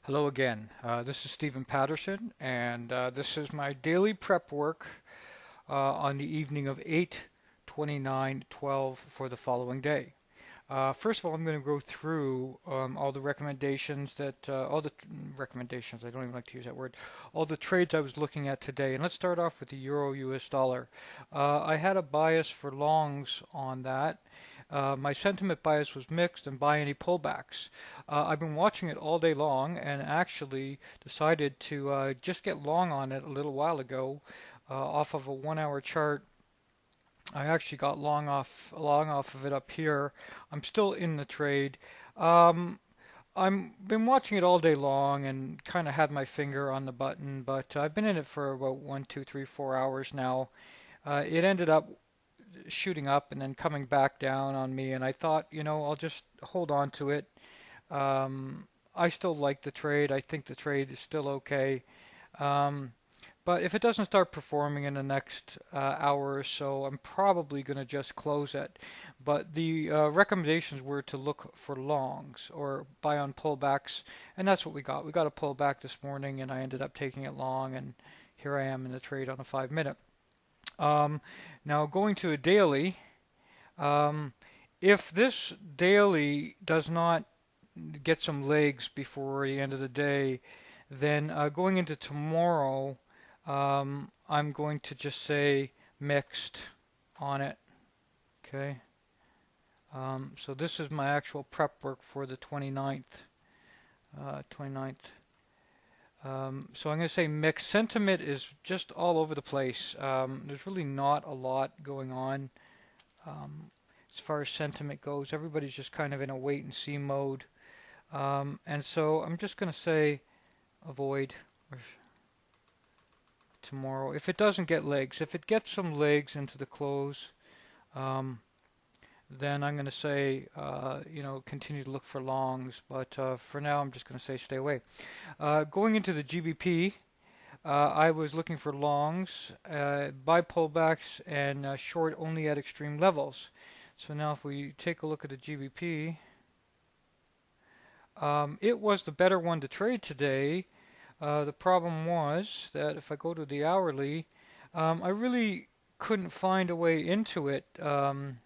Hello again. This is Steve Patterson, and this is my daily prep work on the evening of 8/29/12 for the following day. First of all, I'm going to go through all the recommendations recommendations, I don't even like to use that word, all the trades I was looking at today. And let's start off with the Euro US dollar. I had a bias for longs on that. My sentiment bias was mixed and buy any pullbacks. I've been watching it all day long and actually decided to just get long on it a little while ago off of a 1 hour chart. I actually got long off of it up here. I'm still in the trade. Um, I've been watching it all day long and kind of had my finger on the button, but I've been in it for about 1, 2, 3, 4 hours now. It ended up shooting up and then coming back down on me, and I thought, I'll just hold on to it. I still like the trade. I think the trade is still okay. Um, but if it doesn't start performing in the next hour or so, I'm probably going to just close it. But the recommendations were to look for longs or buy on pullbacks, and that's what we got. We got a pullback this morning, and I ended up taking it long, and here I am in the trade on a 5 minute. Um, Now going to a daily, um, if this daily does not get some legs before the end of the day, then going into tomorrow, I'm going to just say mixed on it. Okay. So this is my actual prep work for the 29th. 29th. So I'm going to say mixed. Sentiment is just all over the place. There's really not a lot going on as far as sentiment goes. Everybody's just kind of in a wait and see mode. And so I'm just going to say avoid tomorrow. If it doesn't get legs, if it gets some legs into the close, um, then I'm going to say, continue to look for longs. But for now, I'm just going to say stay away. Going into the GBP, I was looking for longs, buy pullbacks, and short only at extreme levels. So now if we take a look at the GBP, it was the better one to trade today. The problem was that if I go to the hourly, I really couldn't find a way into it. It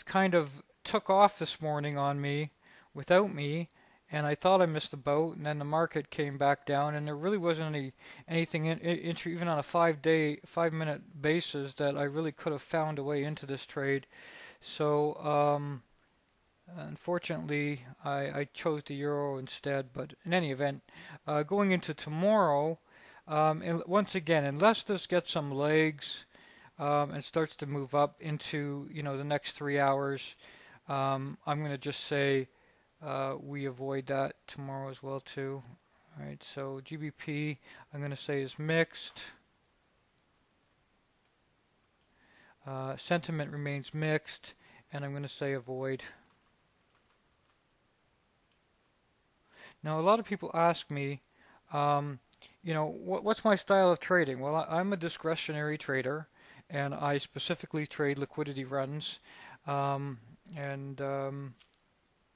kind of took off this morning on me without me, and I thought I missed the boat, and then the market came back down, and there really wasn't anything even on a 5 minute basis that I really could have found a way into this trade. So unfortunately, I chose the euro instead. But in any event, going into tomorrow, and once again, unless this gets some legs and starts to move up into the next 3 hours, I'm going to just say we avoid that tomorrow as well too. All right, so GBP I'm going to say is mixed. Sentiment remains mixed, and I'm going to say avoid. Now, a lot of people ask me, what's my style of trading? Well, I'm a discretionary trader, and I specifically trade liquidity runs, and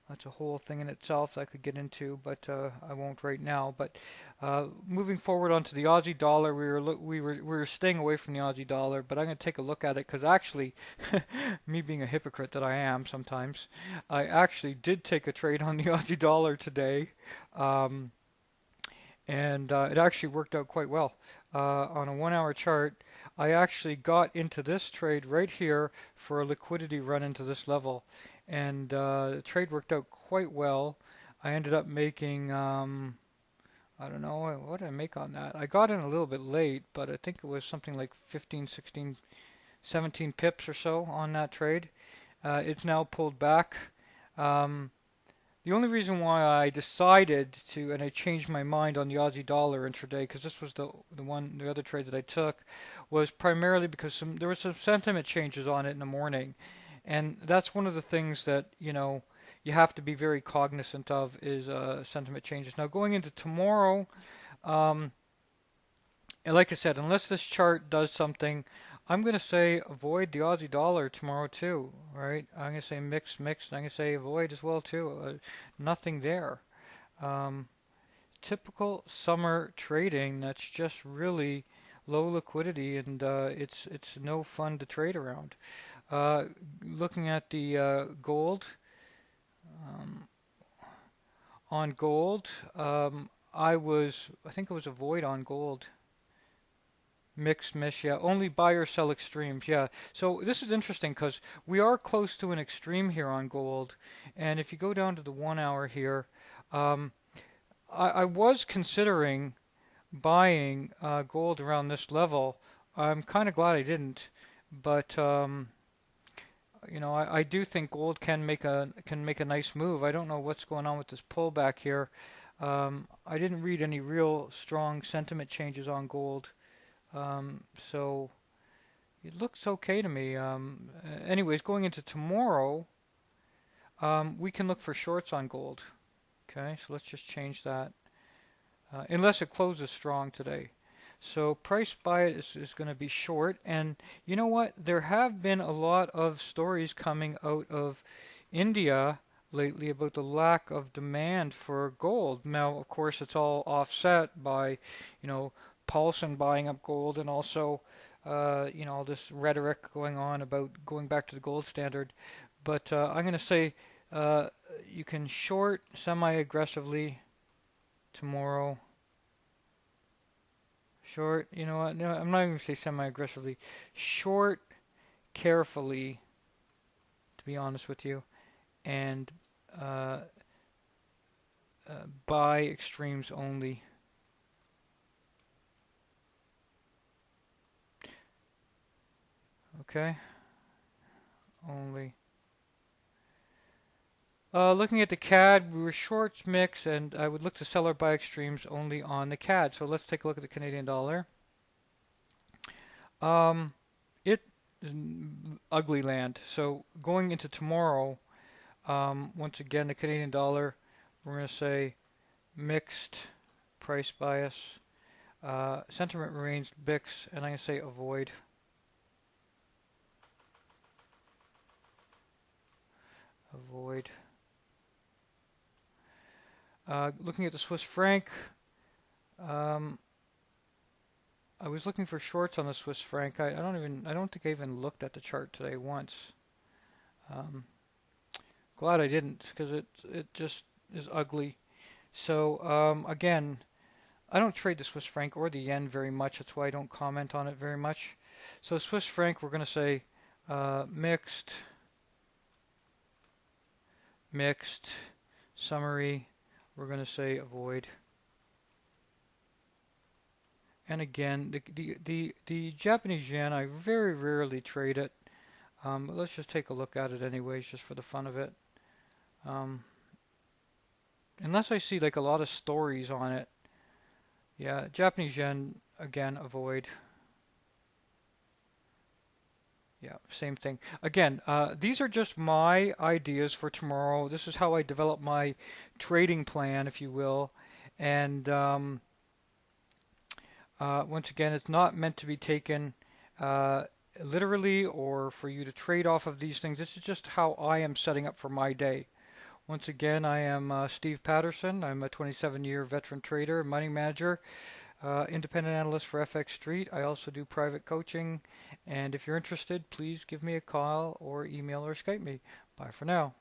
that's a whole thing in itself that I could get into, but I won't right now. But moving forward onto the Aussie dollar, we were staying away from the Aussie dollar, but I'm going to take a look at it because actually, me being a hypocrite that I am sometimes, I actually did take a trade on the Aussie dollar today, um, and it actually worked out quite well. On a 1 hour chart, I actually got into this trade right here for a liquidity run into this level, and the trade worked out quite well. I ended up making, I don't know, what did I make on that? I got in a little bit late, but I think it was something like 15, 16, 17 pips or so on that trade. It's now pulled back. Um, the only reason why I decided to, and I changed my mind on the Aussie dollar intraday, because this was the other trade that I took, was primarily because there were some sentiment changes on it in the morning, and that's one of the things that you have to be very cognizant of is sentiment changes. Now going into tomorrow, and like I said, unless this chart does something, I'm going to say avoid the Aussie dollar tomorrow too, right? I'm going to say mix, mix, and I'm going to say avoid as well too. Nothing there. Um, Typical summer trading that's just really low liquidity, and it's no fun to trade around. Uh, Looking at the gold, um, on gold, I think it was avoid on gold. Mix, mish, yeah. Only buy or sell extremes, yeah. So this is interesting because we are close to an extreme here on gold. And if you go down to the 1 hour here, um, I was considering buying gold around this level. I'm kind of glad I didn't, but I do think gold can make a nice move. I don't know what's going on with this pullback here. I didn't read any real strong sentiment changes on gold. So it looks okay to me. Anyways, going into tomorrow, we can look for shorts on gold. Okay, so let's just change that. Unless it closes strong today. So price buy is going to be short. And you know what? There have been a lot of stories coming out of India lately about the lack of demand for gold. Now, of course, it's all offset by, Paulson buying up gold and also, all this rhetoric going on about going back to the gold standard. But I'm going to say you can short semi-aggressively tomorrow. Short, you know what? No, I'm not even going to say semi-aggressively. Short carefully, to be honest with you, and uh, buy extremes only. Okay, only. Looking at the CAD, we were shorts mix, and I would look to sell or buy extremes only on the CAD. So let's take a look at the Canadian dollar. It is ugly land. So going into tomorrow, once again, the Canadian dollar, we're going to say mixed price bias. Sentiment remains BIX, and I'm going to say avoid. Avoid. Looking at the Swiss franc, um, I was looking for shorts on the Swiss franc. I don't think I even looked at the chart today once. Um, Glad I didn't because it just is ugly. So again, I don't trade the Swiss franc or the yen very much. That's why I don't comment on it very much. So Swiss franc, we're going to say mixed, mixed, summary. We're going to say avoid. And again, the Japanese yen, I very rarely trade it. But let's just take a look at it anyways, just for the fun of it. Unless I see like a lot of stories on it. Yeah, Japanese yen, again, avoid. Yeah, same thing. Again, these are just my ideas for tomorrow. This is how I develop my trading plan, if you will. And once again, it's not meant to be taken literally or for you to trade off of these things. This is just how I am setting up for my day. Once again, I am Steve Patterson. I'm a 27-year veteran trader, money manager, independent analyst for FX Street. I also do private coaching. And if you're interested, please give me a call or email or Skype me. Bye for now.